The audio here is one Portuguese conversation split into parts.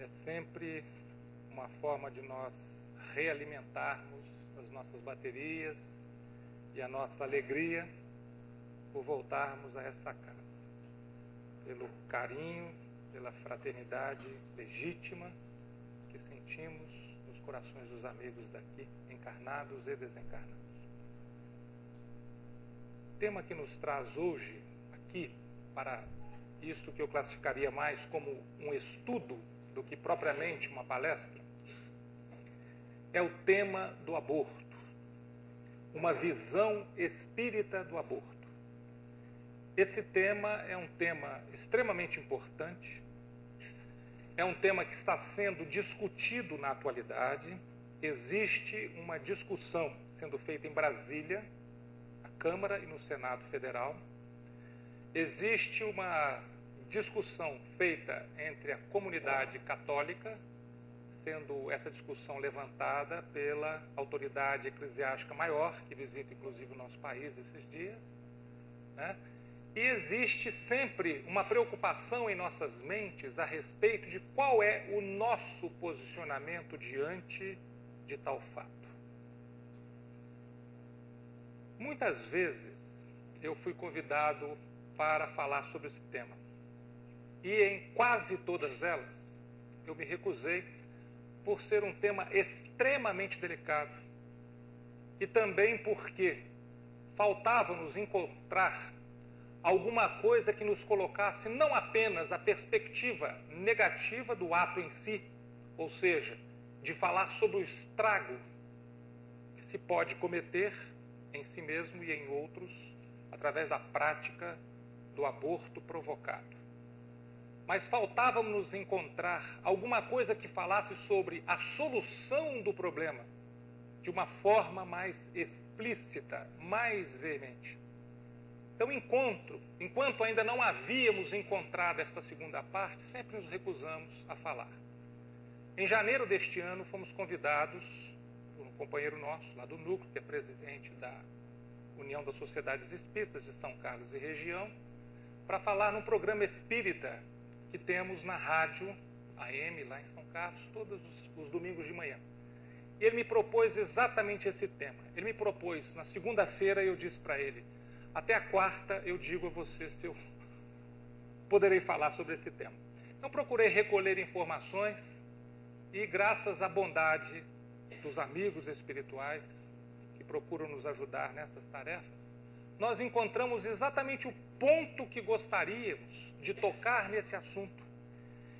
é sempre uma forma de nós realimentarmos as nossas baterias e a nossa alegria por voltarmos a esta casa. Pelo carinho, pela fraternidade legítima que sentimos nos corações dos amigos daqui, encarnados e desencarnados. O tema que nos traz hoje aqui, para isto que eu classificaria mais como um estudo do que propriamente uma palestra, é o tema do aborto, uma visão espírita do aborto. Esse tema é um tema extremamente importante, é um tema que está sendo discutido na atualidade. Existe uma discussão sendo feita em Brasília, na Câmara e no Senado Federal. Existe uma discussão feita entre a comunidade católica, sendo essa discussão levantada pela autoridade eclesiástica maior, que visita inclusive o nosso país esses dias, né? E existe sempre uma preocupação em nossas mentes a respeito de qual é o nosso posicionamento diante de tal fato. Muitas vezes eu fui convidado para falar sobre esse tema. E em quase todas elas eu me recusei por ser um tema extremamente delicado. E também porque faltava-nos encontrar alguma coisa que nos colocasse não apenas a perspectiva negativa do ato em si, ou seja, de falar sobre o estrago que se pode cometer em si mesmo e em outros através da prática do aborto provocado. Mas faltava-nos encontrar alguma coisa que falasse sobre a solução do problema de uma forma mais explícita, mais veemente. Então, enquanto ainda não havíamos encontrado esta segunda parte, sempre nos recusamos a falar. Em janeiro deste ano, fomos convidados por um companheiro nosso, lá do Núcleo, que é presidente da União das Sociedades Espíritas de São Carlos e região, para falar num programa espírita que temos na rádio AM, lá em São Carlos, todos os domingos de manhã. E ele me propôs exatamente esse tema. Ele me propôs, na segunda-feira, eu disse para ele: até a quarta eu digo a você se eu poderei falar sobre esse tema. Então procurei recolher informações e, graças à bondade dos amigos espirituais que procuram nos ajudar nessas tarefas, nós encontramos exatamente o ponto que gostaríamos de tocar nesse assunto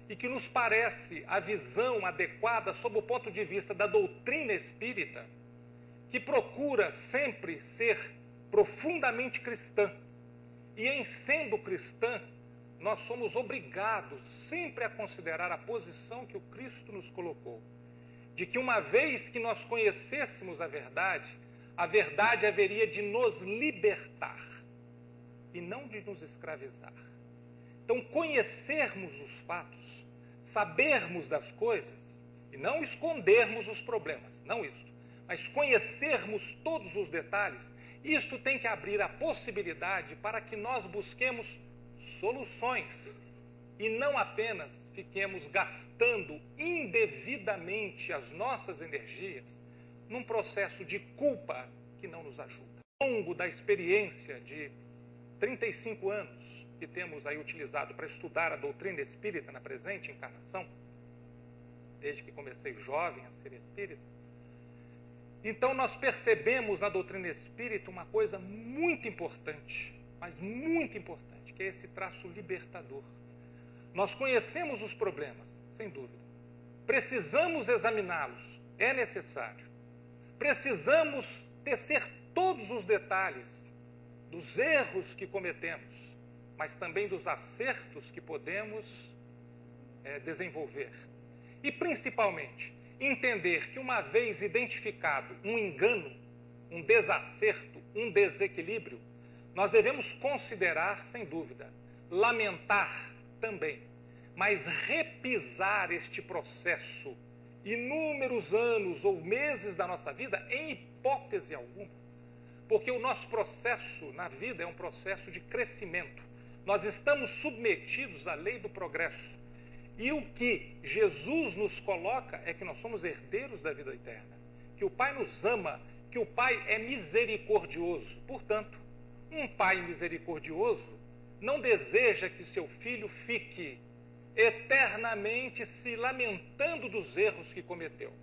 e que nos parece a visão adequada sob o ponto de vista da doutrina espírita, que procura sempre ser profundamente cristã. E em sendo cristã, nós somos obrigados sempre a considerar a posição que o Cristo nos colocou, de que uma vez que nós conhecêssemos a verdade haveria de nos libertar e não de nos escravizar. Então, conhecermos os fatos, sabermos das coisas e não escondermos os problemas, não isso, mas conhecermos todos os detalhes. Isto tem que abrir a possibilidade para que nós busquemos soluções e não apenas fiquemos gastando indevidamente as nossas energias num processo de culpa que não nos ajuda. Ao longo da experiência de 35 anos que temos aí utilizado para estudar a doutrina espírita na presente encarnação, desde que comecei jovem a ser espírita, então nós percebemos na doutrina espírita uma coisa muito importante, mas muito importante, que é esse traço libertador. Nós conhecemos os problemas, sem dúvida. Precisamos examiná-los, é necessário. Precisamos tecer todos os detalhes dos erros que cometemos, mas também dos acertos que podemos desenvolver. E principalmente, entender que uma vez identificado um engano, um desacerto, um desequilíbrio, nós devemos considerar, sem dúvida, lamentar também, mas repisar este processo inúmeros anos ou meses da nossa vida em hipótese alguma. Porque o nosso processo na vida é um processo de crescimento. Nós estamos submetidos à lei do progresso. E o que Jesus nos coloca é que nós somos herdeiros da vida eterna, que o Pai nos ama, que o Pai é misericordioso. Portanto, um pai misericordioso não deseja que seu filho fique eternamente se lamentando dos erros que cometeu,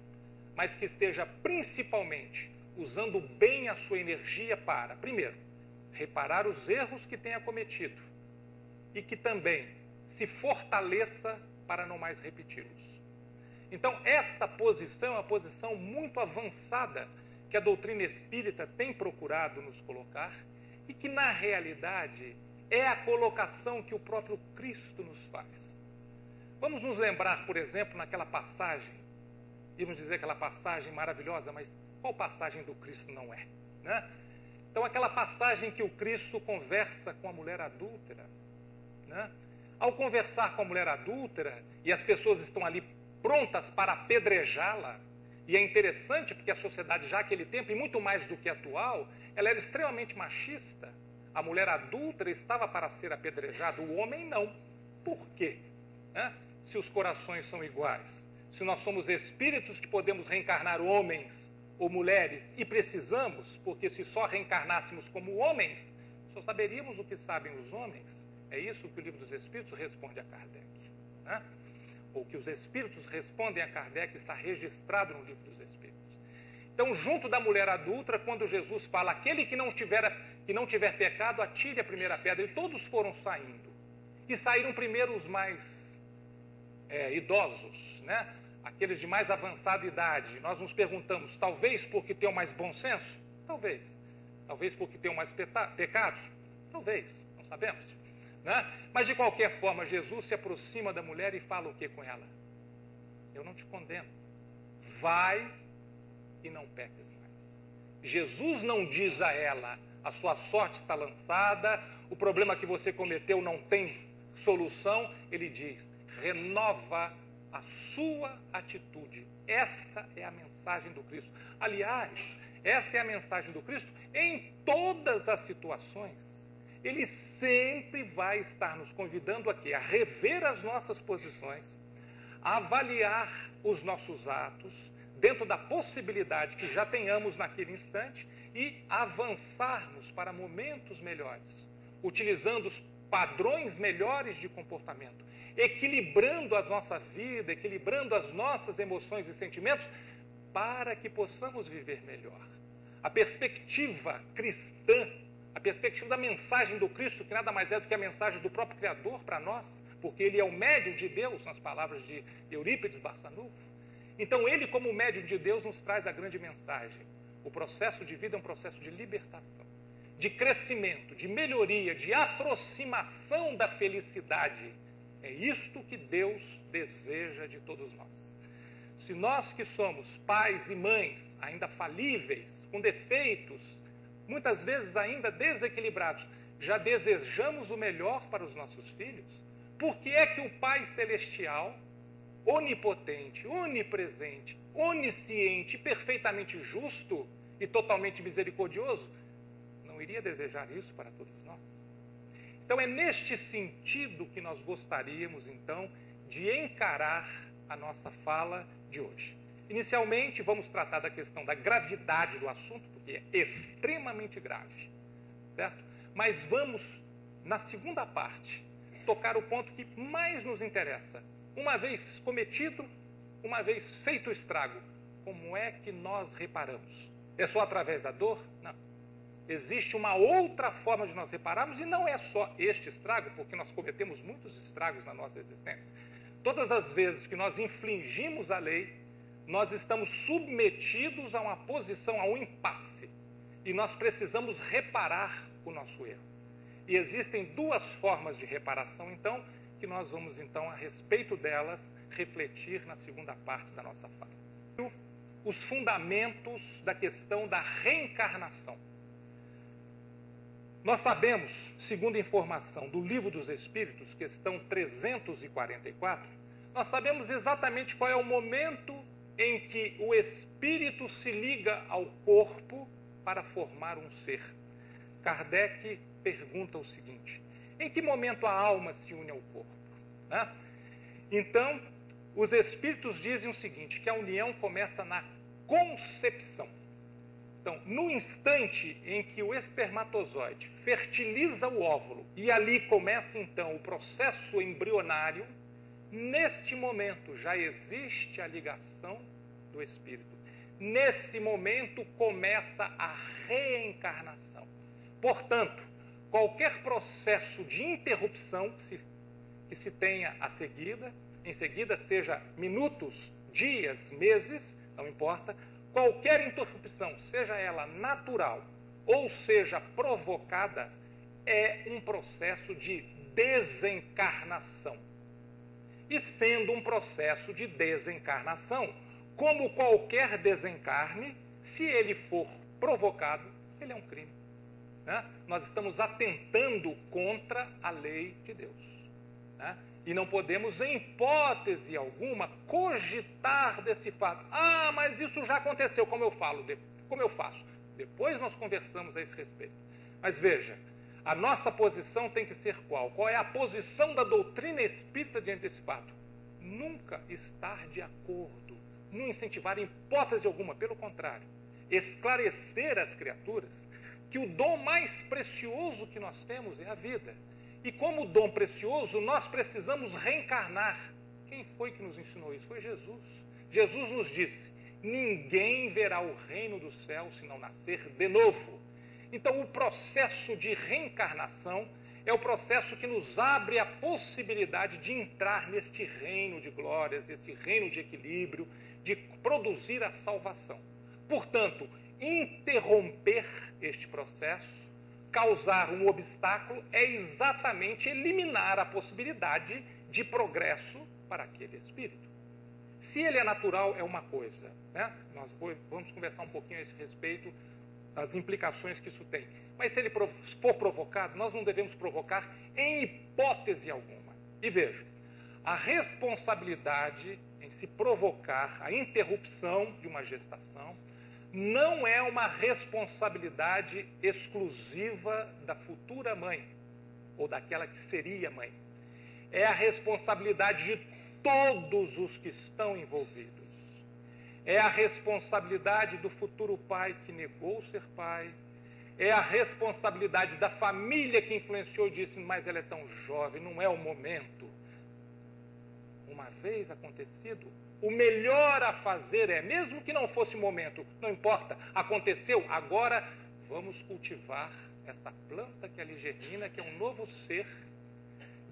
mas que esteja principalmente usando bem a sua energia para, primeiro, reparar os erros que tenha cometido e que também se fortaleça para não mais repeti-los. Então, esta posição é uma posição muito avançada que a doutrina espírita tem procurado nos colocar e que, na realidade, é a colocação que o próprio Cristo nos faz. Vamos nos lembrar, por exemplo, naquela passagem, íamos dizer aquela passagem maravilhosa, mas qual passagem do Cristo não é? Né? Então, aquela passagem que o Cristo conversa com a mulher adúltera. Né? Ao conversar com a mulher adúltera, e as pessoas estão ali prontas para apedrejá-la, e é interessante porque a sociedade já naquele tempo, e muito mais do que atual, ela era extremamente machista. A mulher adúltera estava para ser apedrejada, o homem não. Por quê? Né? Se os corações são iguais, se nós somos espíritos que podemos reencarnar homens ou mulheres, e precisamos, porque se só reencarnássemos como homens, só saberíamos o que sabem os homens. É isso que o Livro dos Espíritos responde a Kardec. Né? Ou que os Espíritos respondem a Kardec, está registrado no Livro dos Espíritos. Então, junto da mulher adúltera, quando Jesus fala, aquele que não tiver pecado, atire a primeira pedra, e todos foram saindo. E saíram primeiro os mais idosos, né? Aqueles de mais avançada idade. Nós nos perguntamos, talvez porque tenham mais bom senso? Talvez. Talvez porque tenham mais pecados? Talvez, não sabemos. Né? Mas de qualquer forma, Jesus se aproxima da mulher e fala o que com ela? Eu não te condeno. Vai e não peques mais. Jesus não diz a ela, a sua sorte está lançada, o problema que você cometeu não tem solução. Ele diz, renova a sua atitude. Esta é a mensagem do Cristo. Aliás, esta é a mensagem do Cristo em todas as situações. Ele sempre vai estar nos convidando aqui a rever as nossas posições, a avaliar os nossos atos, dentro da possibilidade que já tenhamos naquele instante, e avançarmos para momentos melhores, utilizando os padrões melhores de comportamento, equilibrando a nossa vida, equilibrando as nossas emoções e sentimentos, para que possamos viver melhor. A perspectiva cristã, a perspectiva da mensagem do Cristo, que nada mais é do que a mensagem do próprio Criador para nós, porque ele é o médium de Deus, nas palavras de Eurípides Barçanufo. Então ele, como médium de Deus, nos traz a grande mensagem. O processo de vida é um processo de libertação, de crescimento, de melhoria, de aproximação da felicidade. É isto que Deus deseja de todos nós. Se nós que somos pais e mães, ainda falíveis, com defeitos, muitas vezes ainda desequilibrados, já desejamos o melhor para os nossos filhos, por que é que o Pai Celestial, onipotente, onipresente, onisciente, perfeitamente justo e totalmente misericordioso, não iria desejar isso para todos nós? Então é neste sentido que nós gostaríamos, então, de encarar a nossa fala de hoje. Inicialmente, vamos tratar da questão da gravidade do assunto, porque é extremamente grave, certo? Mas vamos, na segunda parte, tocar o ponto que mais nos interessa. Uma vez cometido, uma vez feito o estrago, como é que nós reparamos? É só através da dor? Não. Existe uma outra forma de nós repararmos, e não é só este estrago, porque nós cometemos muitos estragos na nossa existência. Todas as vezes que nós infringimos a lei, nós estamos submetidos a uma posição, a um impasse. E nós precisamos reparar o nosso erro. E existem duas formas de reparação, então, que nós vamos, então, a respeito delas, refletir na segunda parte da nossa fala. Os fundamentos da questão da reencarnação. Nós sabemos, segundo informação do Livro dos Espíritos, questão 344, nós sabemos exatamente qual é o momento em que o espírito se liga ao corpo para formar um ser. Kardec pergunta o seguinte: em que momento a alma se une ao corpo? Né? Então, os Espíritos dizem o seguinte, que a união começa na concepção. Então, no instante em que o espermatozoide fertiliza o óvulo e ali começa então o processo embrionário, neste momento já existe a ligação do espírito. Nesse momento começa a reencarnação. Portanto, qualquer processo de interrupção que se tenha em seguida, seja minutos, dias, meses, não importa, qualquer interrupção, seja ela natural ou seja provocada, é um processo de desencarnação. E sendo um processo de desencarnação, como qualquer desencarne, se ele for provocado, ele é um crime. Né? Nós estamos atentando contra a lei de Deus. Né? E não podemos, em hipótese alguma, cogitar desse fato. Ah, mas isso já aconteceu, como eu faço? Depois nós conversamos a esse respeito. Mas veja, a nossa posição tem que ser qual? Qual é a posição da doutrina espírita diante desse fato? Nunca estar de acordo, não incentivar em hipótese alguma, pelo contrário, esclarecer às criaturas que o dom mais precioso que nós temos é a vida. E como dom precioso, nós precisamos reencarnar. Quem foi que nos ensinou isso? Foi Jesus. Jesus nos disse, ninguém verá o reino do céu se não nascer de novo. Então, o processo de reencarnação é o processo que nos abre a possibilidade de entrar neste reino de glórias, esse reino de equilíbrio, de produzir a salvação. Portanto, interromper este processo, causar um obstáculo, é exatamente eliminar a possibilidade de progresso para aquele espírito. Se ele é natural, é uma coisa. Né? Nós vamos conversar um pouquinho a esse respeito, as implicações que isso tem. Mas se ele for provocado, nós não devemos provocar em hipótese alguma. E veja, a responsabilidade em se provocar a interrupção de uma gestação não é uma responsabilidade exclusiva da futura mãe, ou daquela que seria mãe. É a responsabilidade de todos os que estão envolvidos. É a responsabilidade do futuro pai que negou ser pai. É a responsabilidade da família que influenciou e disse, mas ela é tão jovem, não é o momento. Uma vez acontecido, o melhor a fazer é, mesmo que não fosse o momento, não importa, aconteceu, agora vamos cultivar esta planta que ali germina, que é um novo ser,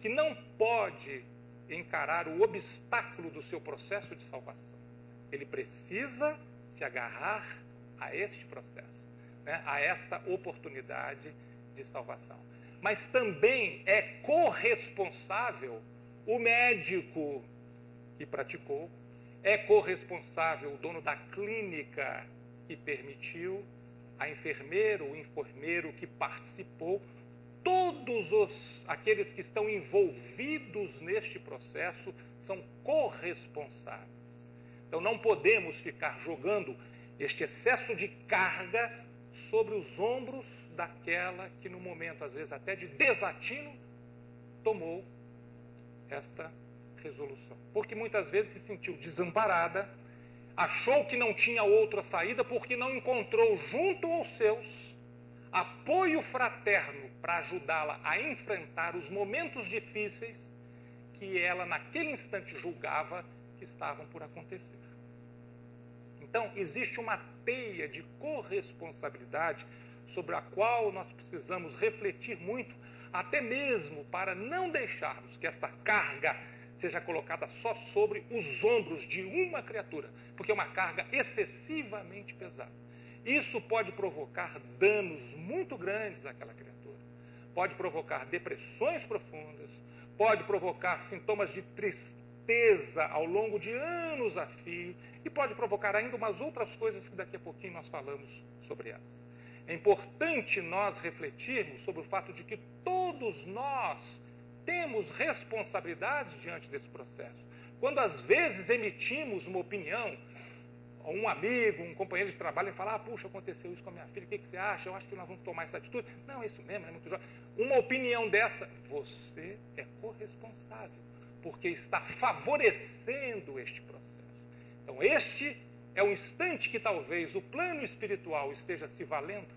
que não pode encarar o obstáculo do seu processo de salvação. Ele precisa se agarrar a este processo, né, a esta oportunidade de salvação. Mas também é corresponsável o médico que praticou, é corresponsável o dono da clínica que permitiu, a enfermeira, o enfermeiro que participou, todos aqueles que estão envolvidos neste processo são corresponsáveis. Então não podemos ficar jogando este excesso de carga sobre os ombros daquela que no momento, às vezes até de desatino, tomou esta resolução. Porque muitas vezes se sentiu desamparada, achou que não tinha outra saída porque não encontrou junto aos seus apoio fraterno para ajudá-la a enfrentar os momentos difíceis que ela naquele instante julgava que estavam por acontecer. Então, existe uma teia de corresponsabilidade sobre a qual nós precisamos refletir muito, até mesmo para não deixarmos que esta carga seja colocada só sobre os ombros de uma criatura, porque é uma carga excessivamente pesada. Isso pode provocar danos muito grandes àquela criatura. Pode provocar depressões profundas, pode provocar sintomas de tristeza ao longo de anos a fio, e pode provocar ainda umas outras coisas que daqui a pouquinho nós falamos sobre elas. É importante nós refletirmos sobre o fato de que todos nós temos responsabilidades diante desse processo. Quando às vezes emitimos uma opinião, um amigo, um companheiro de trabalho, fala, puxa, aconteceu isso com a minha filha, o que você acha? Eu acho que nós vamos tomar essa atitude. Não, é isso mesmo, é muito jovem. Uma opinião dessa, você é corresponsável. porque está favorecendo este processo. Então, este é o instante que talvez o plano espiritual esteja se valendo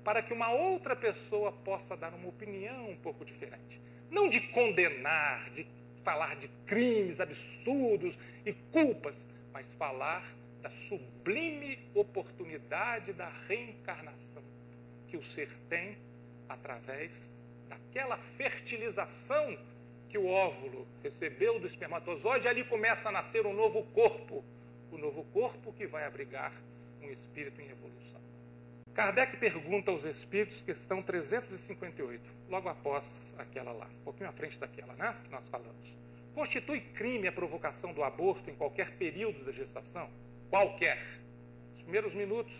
para que uma outra pessoa possa dar uma opinião um pouco diferente. Não de condenar, de falar de crimes absurdos e culpas, mas falar da sublime oportunidade da reencarnação que o ser tem através daquela fertilização que o óvulo recebeu do espermatozoide. Ali começa a nascer um novo corpo, o novo corpo que vai abrigar um espírito em evolução. Kardec pergunta aos espíritos, questão 358, logo após aquela lá, um pouquinho à frente daquela, né, que nós falamos. Constitui crime a provocação do aborto em qualquer período da gestação? Qualquer. Os primeiros minutos,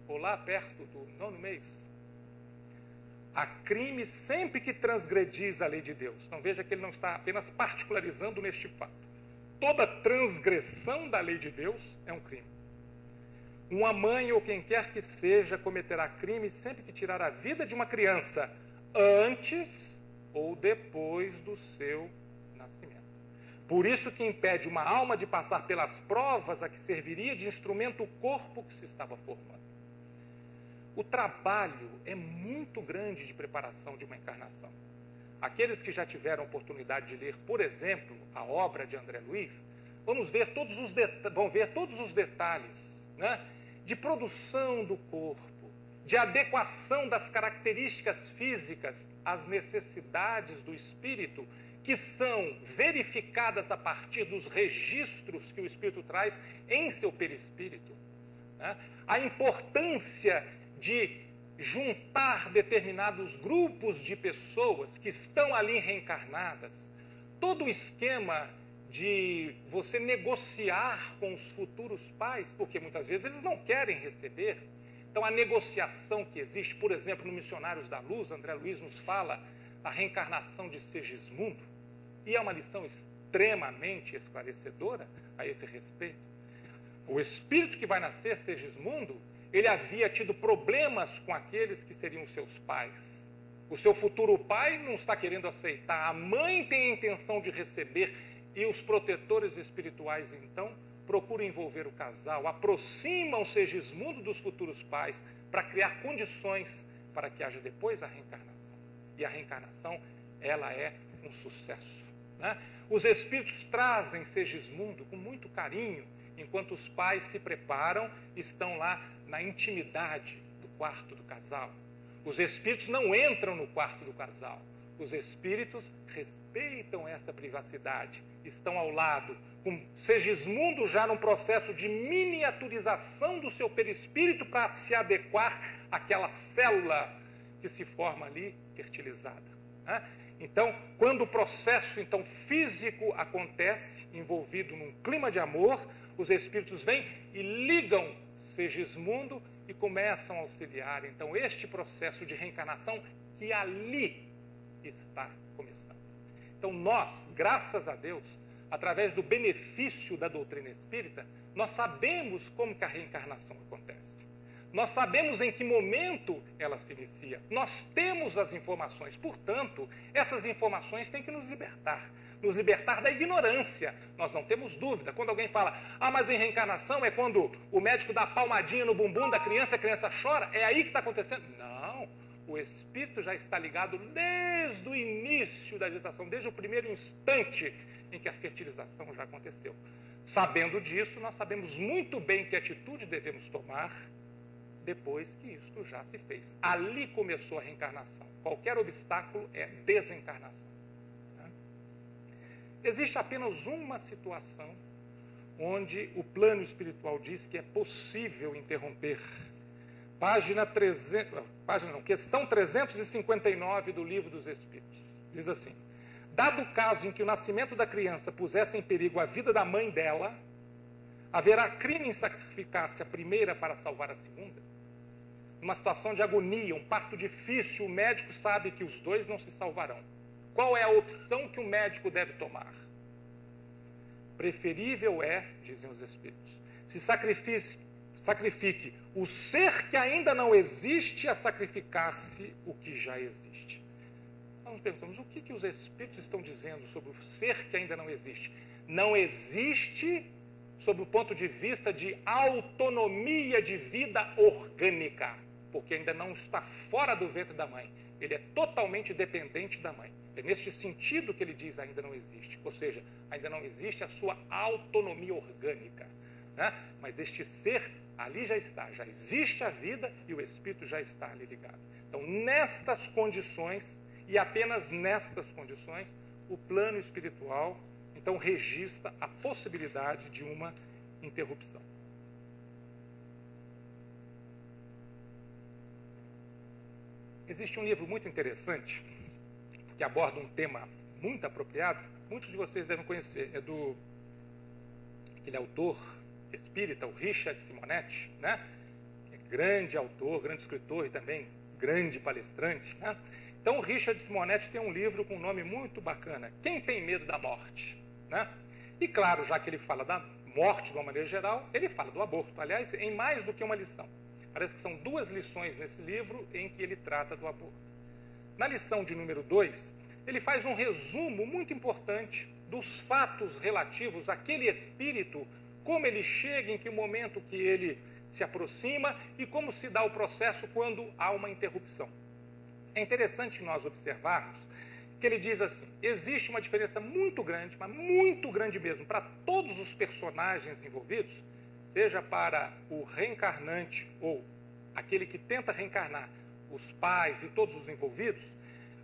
ou lá perto do 9º mês. Há crime sempre que transgredis a lei de Deus. Então veja que ele não está apenas particularizando neste fato. Toda transgressão da lei de Deus é um crime. Uma mãe ou quem quer que seja cometerá crime sempre que tirar a vida de uma criança, antes ou depois do seu nascimento. Por isso que impede uma alma de passar pelas provas a que serviria de instrumento o corpo que se estava formando. O trabalho é muito grande de preparação de uma encarnação. Aqueles que já tiveram oportunidade de ler, por exemplo, a obra de André Luiz, vão ver todos os detalhes, né, de produção do corpo, de adequação das características físicas às necessidades do espírito, que são verificadas a partir dos registros que o espírito traz em seu perispírito. Né? A importância de juntar determinados grupos de pessoas que estão ali reencarnadas, todo o esquema de você negociar com os futuros pais, porque muitas vezes eles não querem receber. Então a negociação que existe, por exemplo, no Missionários da Luz, André Luiz nos fala da reencarnação de Segismundo, e é uma lição extremamente esclarecedora a esse respeito. O espírito que vai nascer, Segismundo, ele havia tido problemas com aqueles que seriam seus pais. O seu futuro pai não está querendo aceitar, a mãe tem a intenção de receber, e os protetores espirituais, então, procuram envolver o casal, aproximam Segismundo dos futuros pais para criar condições para que haja depois a reencarnação. E a reencarnação, ela é um sucesso. Né? Os espíritos trazem Segismundo com muito carinho, enquanto os pais se preparam, estão lá na intimidade do quarto do casal. Os espíritos não entram no quarto do casal. Os espíritos respeitam essa privacidade, estão ao lado, com Segismundo já num processo de miniaturização do seu perispírito para se adequar àquela célula que se forma ali, fertilizada. Né? Então, quando o processo então, físico acontece, envolvido num clima de amor, os espíritos vêm e ligam Segismundo e começam a auxiliar, então, este processo de reencarnação que ali está começando. Então nós, graças a Deus, através do benefício da doutrina espírita, nós sabemos como que a reencarnação acontece. Nós sabemos em que momento ela se inicia. Nós temos as informações. Portanto, essas informações têm que nos libertar da ignorância. Nós não temos dúvida. Quando alguém fala, mas em reencarnação é quando o médico dá palmadinha no bumbum da criança, a criança chora, é aí que está acontecendo? Não. O espírito já está ligado desde o início da gestação, desde o primeiro instante em que a fertilização já aconteceu. Sabendo disso, nós sabemos muito bem que atitude devemos tomar depois que isto já se fez. Ali começou a reencarnação. Qualquer obstáculo é desencarnação. Existe apenas uma situação onde o plano espiritual diz que é possível interromper. Questão 359 do Livro dos Espíritos. Diz assim: dado o caso em que o nascimento da criança pusesse em perigo a vida da mãe dela, haverá crime em sacrificar-se a primeira para salvar a segunda? Numa situação de agonia, um parto difícil, o médico sabe que os dois não se salvarão. Qual é a opção que o médico deve tomar? Preferível é, dizem os Espíritos, se sacrifique o ser que ainda não existe a sacrificar-se o que já existe. nós nos perguntamos, o que os espíritos estão dizendo sobre o ser que ainda não existe? Não existe sob o ponto de vista de autonomia de vida orgânica, porque ainda não está fora do ventre da mãe. Ele é totalmente dependente da mãe. É neste sentido que ele diz ainda não existe. Ou seja, ainda não existe a sua autonomia orgânica. Né? Mas este ser ali já está, já existe a vida e o espírito já está ali ligado. Então, nestas condições, e apenas nestas condições, o plano espiritual, então, registra a possibilidade de uma interrupção. Existe um livro muito interessante que aborda um tema muito apropriado, muitos de vocês devem conhecer, é do aquele autor espírita, o Richard Simonetti, né? Que é grande autor, grande escritor e também grande palestrante, né? Então, o Richard Simonetti tem um livro com um nome muito bacana, Quem Tem Medo da Morte? Né? E claro, já que ele fala da morte de uma maneira geral, ele fala do aborto. Aliás, em mais do que uma lição. Parece que são 2 lições nesse livro em que ele trata do aborto. Na lição de número 2, ele faz um resumo muito importante dos fatos relativos àquele espírito, como ele chega, em que momento que ele se aproxima e como se dá o processo quando há uma interrupção. É interessante nós observarmos que ele diz assim, existe uma diferença muito grande, mas muito grande mesmo, para todos os personagens envolvidos, seja para o reencarnante ou aquele que tenta reencarnar, os pais e todos os envolvidos,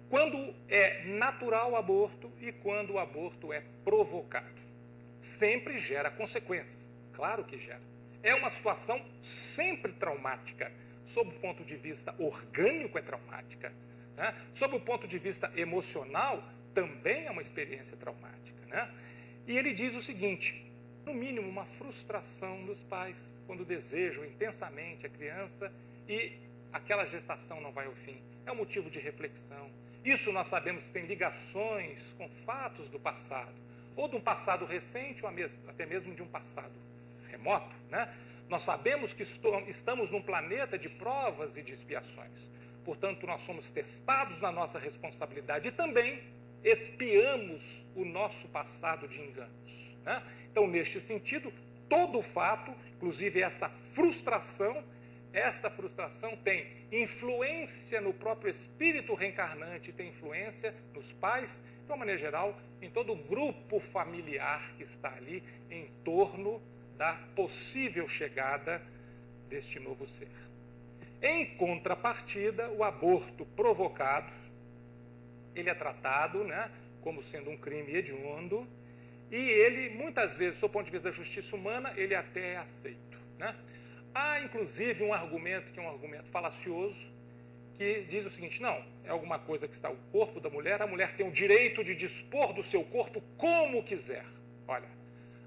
quando é natural o aborto e quando o aborto é provocado. Sempre gera consequências, claro que gera. É uma situação sempre traumática, sob o ponto de vista orgânico é traumática, né? Sob o ponto de vista emocional, também é uma experiência traumática, né? E ele diz o seguinte, no mínimo uma frustração dos pais, quando desejam intensamente a criança e aquela gestação não vai ao fim. É um motivo de reflexão. Isso nós sabemos que tem ligações com fatos do passado, ou de um passado recente, ou até mesmo de um passado remoto, né? Nós sabemos que estamos num planeta de provas e de expiações. Portanto, nós somos testados na nossa responsabilidade e também expiamos o nosso passado de enganos, né? Então, neste sentido, todo fato, inclusive esta frustração tem influência no próprio espírito reencarnante, tem influência nos pais, de uma maneira geral, em todo o grupo familiar que está ali em torno da possível chegada deste novo ser. Em contrapartida, o aborto provocado, ele é tratado, né, como sendo um crime hediondo, e ele, muitas vezes, do ponto de vista da justiça humana, ele até é aceito, né? Há, inclusive, um argumento que é um argumento falacioso, que diz o seguinte, não, é alguma coisa que está o corpo da mulher, a mulher tem o direito de dispor do seu corpo como quiser. Olha,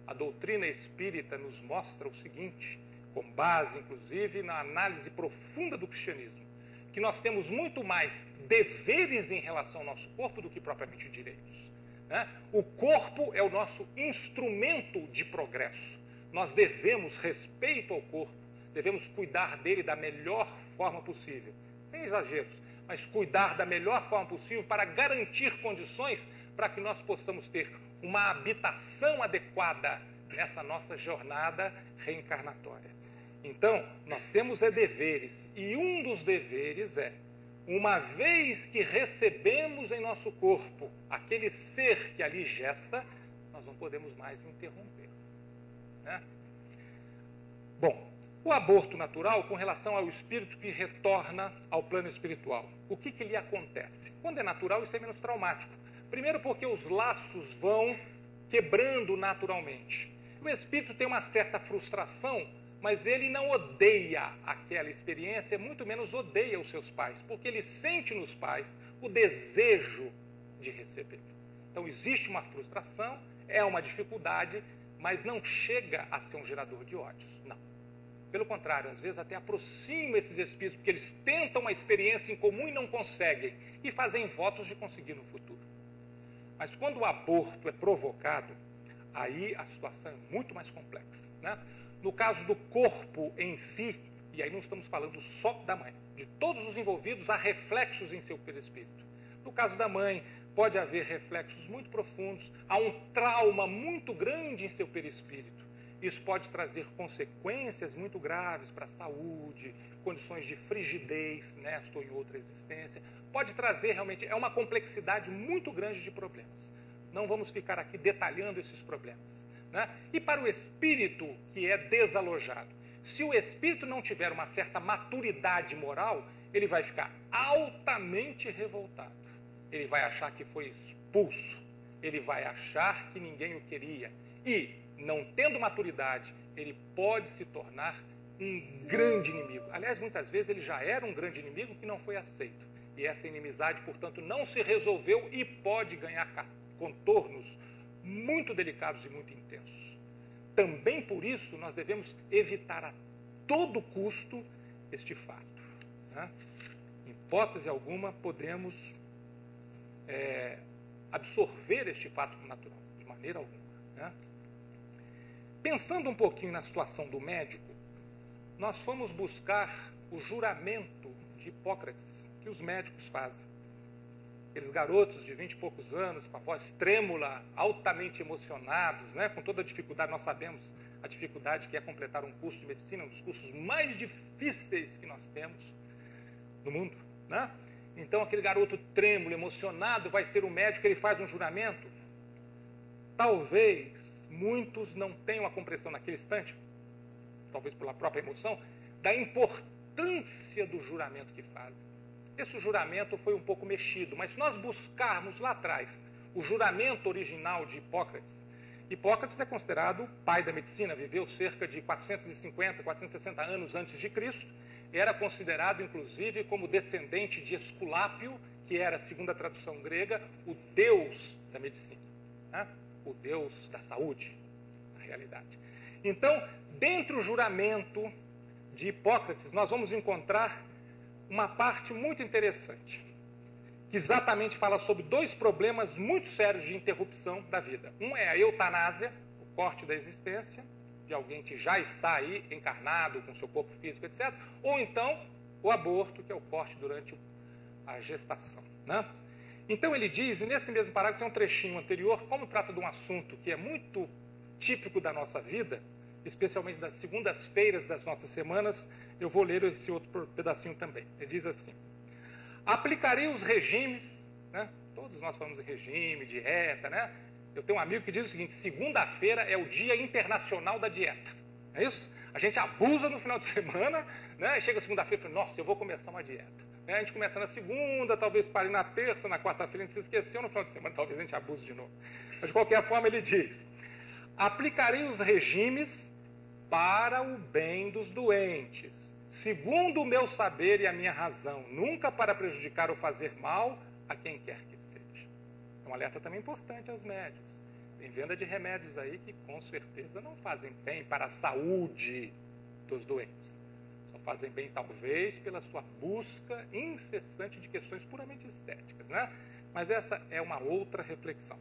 a doutrina espírita nos mostra o seguinte, com base, inclusive, na análise profunda do cristianismo, que nós temos muito mais deveres em relação ao nosso corpo do que propriamente direitos, né? O corpo é o nosso instrumento de progresso. Nós devemos respeito ao corpo, devemos cuidar dele da melhor forma possível, sem exageros, mas cuidar da melhor forma possível para garantir condições para que nós possamos ter uma habitação adequada nessa nossa jornada reencarnatória. Então, nós temos deveres, e um dos deveres é, uma vez que recebemos em nosso corpo aquele ser que ali gesta, nós não podemos mais interromper, né? Bom, o aborto natural com relação ao espírito que retorna ao plano espiritual. O que lhe acontece? Quando é natural, isso é menos traumático. Primeiro porque os laços vão quebrando naturalmente. O espírito tem uma certa frustração, mas ele não odeia aquela experiência, muito menos odeia os seus pais, porque ele sente nos pais o desejo de recebê-lo. Então existe uma frustração, é uma dificuldade, mas não chega a ser um gerador de ódios, não. Pelo contrário, às vezes até aproxima esses espíritos, porque eles tentam uma experiência em comum e não conseguem, e fazem votos de conseguir no futuro. Mas quando o aborto é provocado, aí a situação é muito mais complexa, né? No caso do corpo em si, e aí não estamos falando só da mãe, de todos os envolvidos, há reflexos em seu perispírito. No caso da mãe, pode haver reflexos muito profundos, há um trauma muito grande em seu perispírito. Isso pode trazer consequências muito graves para a saúde, condições de frigidez, nesta ou em outra existência. Pode trazer realmente, é uma complexidade muito grande de problemas. Não vamos ficar aqui detalhando esses problemas, né? E para o espírito que é desalojado, se o espírito não tiver uma certa maturidade moral, ele vai ficar altamente revoltado. Ele vai achar que foi expulso. Ele vai achar que ninguém o queria. E, não tendo maturidade, ele pode se tornar um grande inimigo. Aliás, muitas vezes ele já era um grande inimigo que não foi aceito. E essa inimizade, portanto, não se resolveu e pode ganhar contornos muito delicados e muito intensos. Também por isso nós devemos evitar a todo custo este fato, né? Em hipótese alguma podemos absorver este fato natural, de maneira alguma, né? Pensando um pouquinho na situação do médico, nós fomos buscar o juramento de Hipócrates que os médicos fazem. Aqueles garotos de 20 e poucos anos, com a voz trêmula, altamente emocionados, né? Com toda a dificuldade, nós sabemos a dificuldade que é completar um curso de medicina, um dos cursos mais difíceis que nós temos no mundo, né? Então aquele garoto trêmulo, emocionado, vai ser o médico, ele faz um juramento. Talvez muitos não tenham a compreensão naquele instante, talvez pela própria emoção, da importância do juramento que fazem. Esse juramento foi um pouco mexido, mas se nós buscarmos lá atrás o juramento original de Hipócrates, Hipócrates é considerado o pai da medicina, viveu cerca de 450, 460 anos antes de Cristo, era considerado inclusive como descendente de Esculápio, que era, segundo a tradução grega, o deus da medicina, né? O deus da saúde, na realidade. Então, dentro do juramento de Hipócrates, nós vamos encontrar uma parte muito interessante, que exatamente fala sobre dois problemas muito sérios de interrupção da vida. Um é a eutanásia, o corte da existência, de alguém que já está aí encarnado, com seu corpo físico, etc. Ou então, o aborto, que é o corte durante a gestação, né? Então ele diz, e nesse mesmo parágrafo tem um trechinho anterior, como trata de um assunto que é muito típico da nossa vida, especialmente das segundas-feiras das nossas semanas, eu vou ler esse outro pedacinho também. Ele diz assim: aplicarei os regimes, né? Todos nós falamos em regime, dieta, né? Eu tenho um amigo que diz o seguinte: segunda-feira é o dia internacional da dieta. É isso? A gente abusa no final de semana, né? E chega segunda-feira e fala, nossa, eu vou começar uma dieta. A gente começa na segunda, talvez pare na terça, na quarta-feira a gente se esqueceu, no final de semana talvez a gente abuse de novo. Mas de qualquer forma ele diz: aplicarei os regimes para o bem dos doentes, segundo o meu saber e a minha razão, nunca para prejudicar ou fazer mal a quem quer que seja. É um alerta também importante aos médicos. Tem venda de remédios aí que com certeza não fazem bem para a saúde dos doentes. Só fazem bem talvez pela sua busca incessante de questões puramente estéticas, né? Mas essa é uma outra reflexão.